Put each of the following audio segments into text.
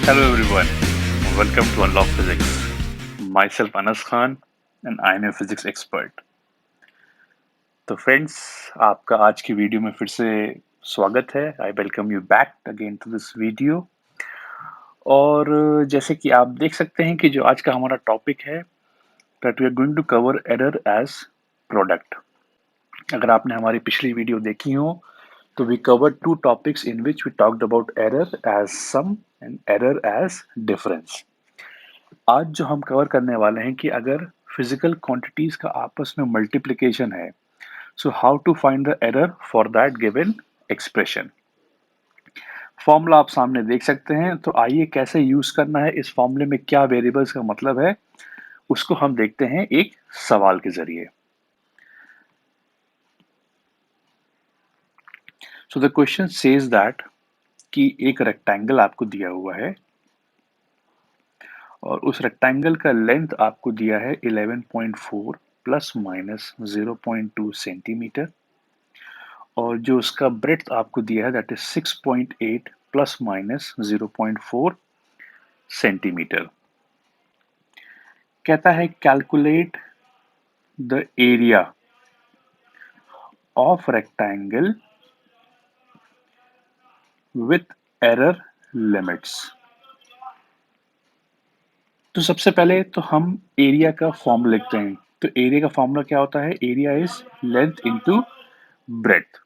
Hello everyone, welcome to Unlock Physics. Myself Anas Khan and I am a physics expert. तो friends, आपका आज की video में फिर से स्वागत है. I welcome you back again to this video. और जैसे कि आप देख सकते हैं कि जो आज का हमारा टॉपिक है that we are going to cover error as product. अगर आपने हमारी पिछली वीडियो देखी हो तो we cover two topics in which we talked about error as sum and error as difference. आज जो हम कवर करने वाले हैं कि अगर फिजिकल क्वांटिटीज का आपस में मल्टीप्लिकेशन है, so how to find the error for that given expression. Formula आप सामने देख सकते हैं, तो आइए कैसे यूज करना है, इस फॉर्मूले में क्या वेरिएबल्स का मतलब है, उसको हम देखते हैं एक सवाल के जरिए. So the question says that कि एक रेक्टेंगल आपको दिया हुआ है और उस रेक्टेंगल का लेंथ आपको दिया है 11.4 प्लस माइनस 0.2 सेंटीमीटर और जो उसका ब्रेड्थ आपको दिया है that is 6.8 plus minus 0.4 centimetre. कहता है calculate the area of rectangle with error limits. तो सबसे पहले तो हम एरिया का फॉर्मूला लिखते हैं. तो एरिया का फॉर्मूला क्या होता है? Area is length into breadth.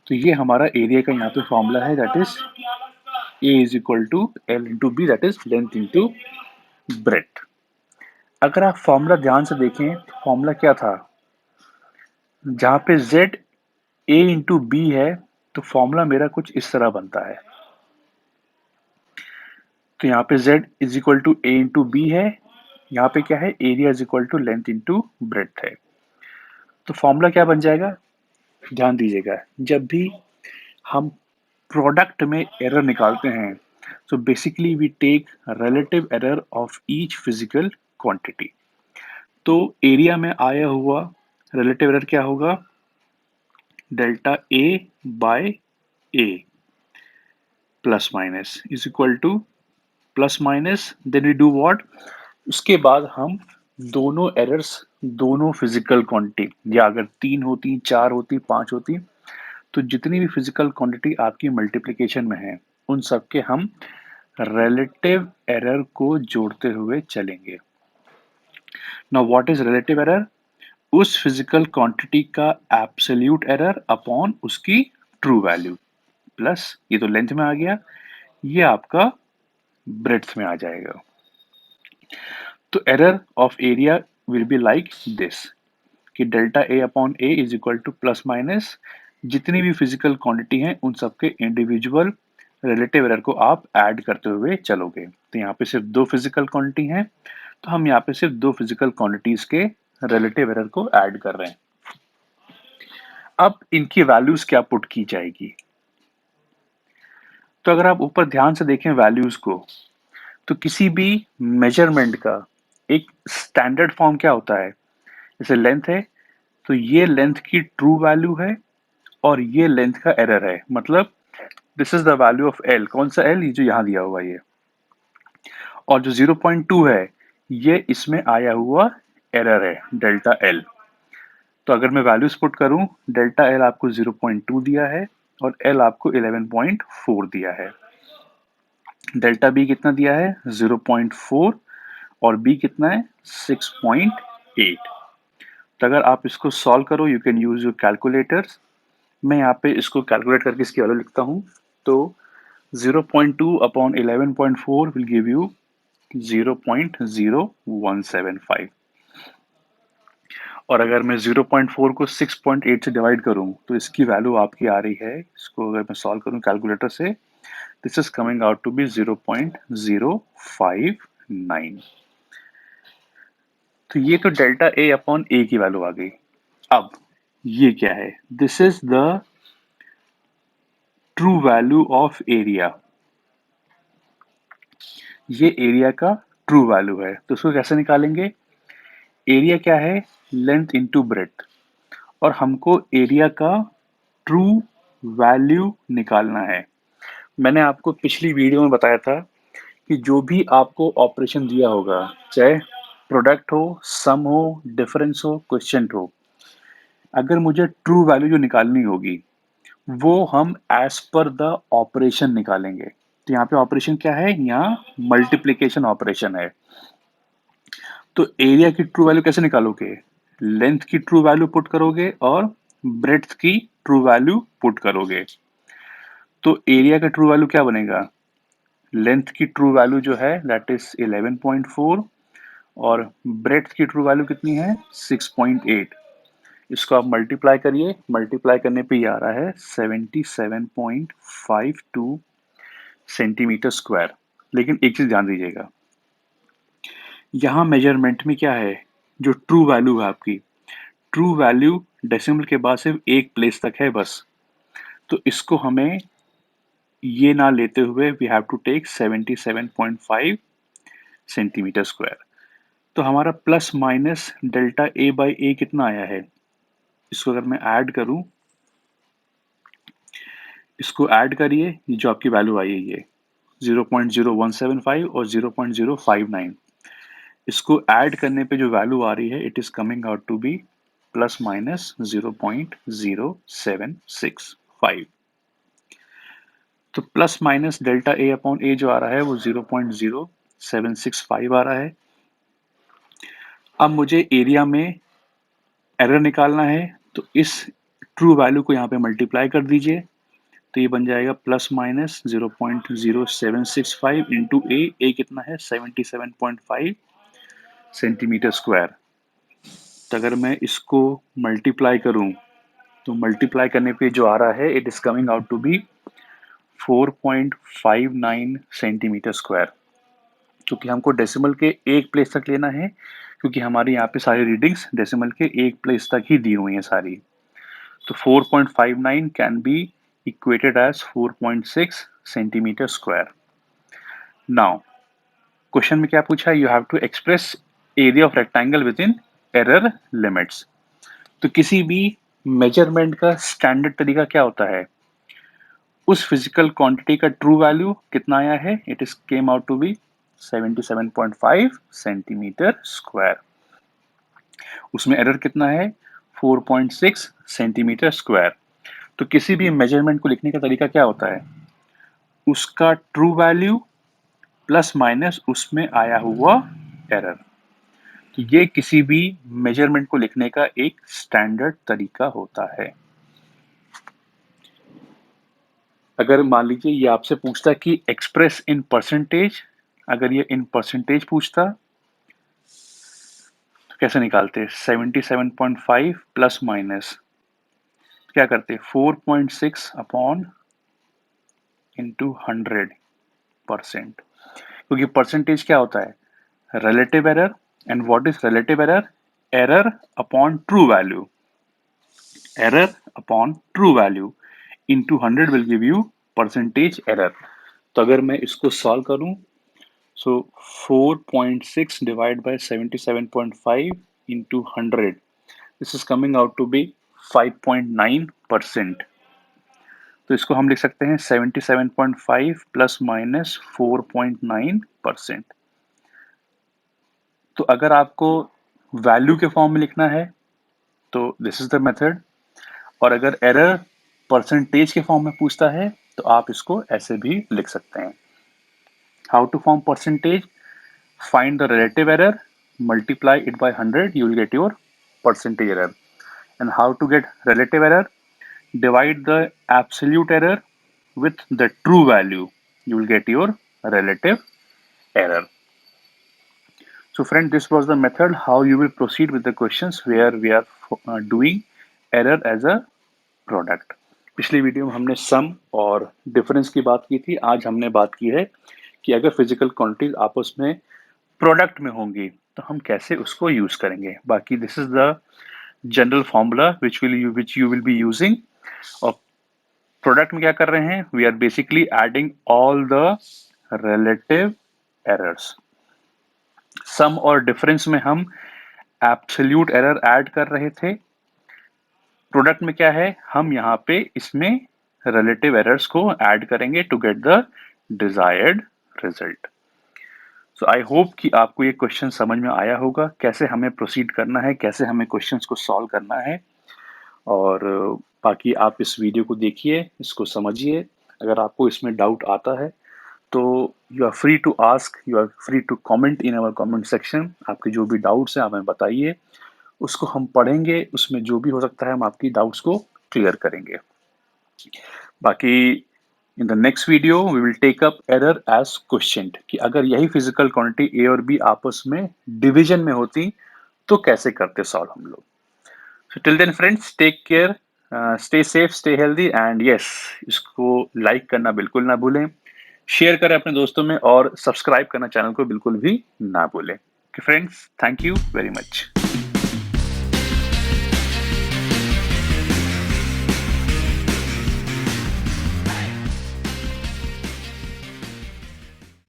तो ये हमारा एरिया का यहाँ पे फॉर्मूला है that is a is equal to l into b that is length into breadth. अगर आप फॉर्मूला ध्यान से देखें तो फॉर्मूला क्या था? जहां पे z a इंटू बी है तो फॉर्मूला मेरा कुछ इस तरह बनता है. तो यहाँ पे z is equal to a into b है. यहाँ पे क्या है? Area is equal to length into breadth है. तो फॉर्मूला क्या बन जाएगा? ध्यान दीजिएगा, जब भी हम प्रोडक्ट में एरर निकालते हैं so basically we take relative error of each physical quantity. तो एरिया में आया हुआ रिलेटिव एरर क्या होगा? Delta a by a plus minus is equal to plus minus then we do what. उसके बाद हम दोनों एरर्स, दोनों फिजिकल क्वांटिटी या अगर 3 होती, 4 होती, 5 होती, तो जितनी भी फिजिकल क्वांटिटी आपकी मल्टीप्लिकेशन में है उन सब के हम रिलेटिव एरर को जोड़ते हुए चलेंगे. Now what is relative error? उस फिजिकल क्वांटिटी का एब्सोल्यूट एरर अपॉन उसकी ट्रू वैल्यू प्लस ये तो लेंथ में आ गया, ये आपका ब्रेड्थ में आ जाएगा. तो error of area will be like this कि delta A upon A is equal to plus minus जितनी भी फिजिकल क्वांटिटी हैं उन सबके इंडिविजुअल रिलेटिव एरर को आप ऐड करते हुए चलोगे. तो यहाँ पे सिर्फ 2 फिजिकल क्वांटिटी हैं, तो हम यहाँ पे सिर्फ 2 फिजिकल क्वांटिटीज के रिलेटिव एरर को ऐड कर रहे हैं. अब इनकी वैल्यूज क्या पुट की जाएगी? तो अगर आप ऊपर ध्यान से देखें वैल्यूज को, तो किसी भी मेजरमेंट का एक स्टैंडर्ड फॉर्म क्या होता है? जैसे लेंथ है तो ये लेंथ की ट्रू वैल्यू है और ये लेंथ का एरर है. मतलब this is the value of L. कौन सा एल? ये जो यहाँ दिया हुआ ये. और जो 0.2 है ये इसमें आया हुआ एरर है डेल्टा एल. तो अगर मैं वैल्यूज पुट करूं, डेल्टा एल आपको 0.2 दिया है और एल आपको 11.4 दिया है. डेल्टा बी कितना दिया है? 0.4 और बी कितना है? 6.8. तो अगर आप इसको सॉल्व करो you can use your calculators. मैं यहाँ पे इसको कैलकुलेट करके इसकी वैल्यू लिखता हूँ. तो 0.2 अपॉन 11.4 विल गिव यू 0.0175 और अगर मैं 0.4 को 6.8 से डिवाइड करूं तो इसकी वैल्यू आपकी आ रही है, इसको अगर मैं सॉल्व करूं कैलकुलेटर से, this is coming out to be 0.059. तो ये तो डेल्टा ए अपॉन ए की वैल्यू आ गई. अब ये क्या है? This is the true value of area. ये एरिया का ट्रू वैल्यू है. तो उसको कैसे निकालेंगे? एरिया क्या है? Length into breadth. और हमको एरिया का ट्रू वैल्यू निकालना है. मैंने आपको पिछली वीडियो में बताया था कि जो भी आपको ऑपरेशन दिया होगा, चाहे प्रोडक्ट हो, सम हो, डिफरेंस हो, क्वोशिएंट हो, अगर मुझे ट्रू वैल्यू जो निकालनी होगी, वो हम एज़ पर द ऑपरेशन निकालेंगे। तो यहाँ पे ऑपरेशन क्या है? यहाँ मल्टिप्लिकेशन ऑपरेशन है। तो एरिया की ट्रू वैल्यू कैसे निकालोगे? लेंथ की ट्रू वैल्यू पुट करोगे और ब्रेड्थ की ट्रू वैल्यू पुट करोगे। तो एरिया का ट्रू वैल्यू क्या बनेगा? लेंथ की ट्रू वैल्यू जो है दैट इज 11.4 और ब्रेड्थ की ट्रू वैल्यू कितनी है? 6.8। इसको आप मल्टीप्लाई करिए, मल्टीप्लाई करने पे ये आ रहा है 77.52 सेंटीमीटर स्क्वायर। लेकिन एक चीज ध्यान दीजिएगा, यहाँ मेजरमेंट में क्या है? जो ट्रू वैल्यू है आपकी, ट्रू वैल्यू डेसिमल के बाद सिर्फ एक प्लेस तक है बस। तो इसको हमें ये ना लेते हुए we have to take 77.5 centimetre square. तो हमारा plus minus delta A by A कितना आया है? इसको अगर मैं ऐड करूं, इसको ऐड करिए, ये जो आपकी वैल्यू आई है ये 0.0175 और 0.059। इसको ऐड करने पे जो वैल्यू आ रही है it is coming out to be plus minus 0.0765। तो plus minus delta A upon a जो आ रहा है वो 0.0765 आ रहा है। अब मुझे एरिया में एरर निकालना है, तो इस ट्रू वैल्यू को यहाँ पे मल्टीप्लाई कर दीजिए। तो ये बन जाएगा प्लस माइनस 0.0765 इंटू ए कितना है? 77.5 सेंटीमीटर स्क्वायर। तो अगर मैं इसको मल्टीप्लाई करूं, तो मल्टीप्लाई करने पे जो आ रहा है it is coming out to be 4.59 centimetre square. क्योंकि हमको डेसिमल के एक प्लेस तक लेना है, क्योंकि हमारे यहाँ पे सारी रीडिंग्स डेसिमल के एक प्लेस तक ही दी हुई हैं सारी। तो 4.59 can be equated as 4.6 centimetre square. Now question में क्या पूछा? You have to express area of rectangle within error limits. तो किसी भी मेजरमेंट का स्टैंडर्ड तरीका क्या होता है? उस फिजिकल क्वांटिटी का ट्रू वैल्यू कितना आया है? It is came out to be 77.5 centimetre square. उसमें एरर कितना है? 4.6 सेंटीमीटर स्क्वायर। तो किसी भी मेजरमेंट को लिखने का तरीका क्या होता है? उसका ट्रू वैल्यू प्लस माइनस उसमें आया हुआ एरर। तो ये किसी भी मेजरमेंट को लिखने का एक स्टैंडर्ड तरीका होता है। अगर मान लीजिए ये आपसे पूछता कि एक्सप्रेस इन परसेंटेज, अगर ये इन परसेंटेज पूछता तो कैसे निकालते? 77.5 प्लस माइनस क्या करते? 4.6 अपॉन इंटू 100%। क्योंकि परसेंटेज क्या होता है? Relative error. And what is relative error? Error upon true value. Error upon true value into 100 will give you percentage error. तो अगर मैं इसको सॉल्व करूं, so 4.6 divided by 77.5 into 100, this is coming out to be 5.9%। तो इसको हम लिख सकते हैं 77.5 प्लस माइनस 4.9%। तो अगर आपको वैल्यू के फॉर्म में लिखना है तो दिस इज द मेथड, और अगर एरर परसेंटेज के फॉर्म में पूछता है तो आप इसको ऐसे भी लिख सकते हैं। How to form percentage? Find the relative error, multiply it by 100, you will get your percentage error. And how to get relative error? Divide the absolute error with the true value, you will get your relative error. So friend, this was the method how you will proceed with the questions where we are doing error as a product. पिछली video में हमने सम और difference की बात की थी, आज हमने बात की है कि अगर फिजिकल क्वांटिटीज आपस में प्रोडक्ट में होंगी तो हम कैसे उसको यूज करेंगे। बाकी this is the general formula which you will be using. और प्रोडक्ट में क्या कर रहे हैं? We are basically adding all the relative errors. Sum और डिफरेंस में हम एब्सोल्यूट एरर ऐड कर रहे थे। प्रोडक्ट में क्या है? हम यहाँ पे इसमें रिलेटिव एरर्स को ऐड करेंगे to get the desired result. So I hope कि आपको ये क्वेश्चन समझ में आया होगा, कैसे हमें प्रोसीड करना है, कैसे हमें क्वेश्चंस को सॉल्व करना है। और बाकी आप इस वीडियो को देखिए, इसको समझिए। अगर आपको इसमें डाउट आता है तो you are free to ask, you are free to comment in our comment section. आपके जो भी डाउट्स हैं आप हमें बताइए, उसको हम पढ़ेंगे, उसमें जो भी हो सकता है हम आपकी डाउट्स को क्लियर करेंगे। बाकी in the next video we will take up error as question, कि अगर यही फिजिकल क्वांटिटी ए और बी आपस में डिवीजन में होती तो कैसे करते सॉल्व हम लोग। So till then friends, take care, stay safe, stay healthy and yes, इसको लाइक करना बिल्कुल ना भूलें, शेयर करें अपने दोस्तों में और सब्सक्राइब करना चैनल को बिल्कुल भी ना भूलें। Friends, thank you very much.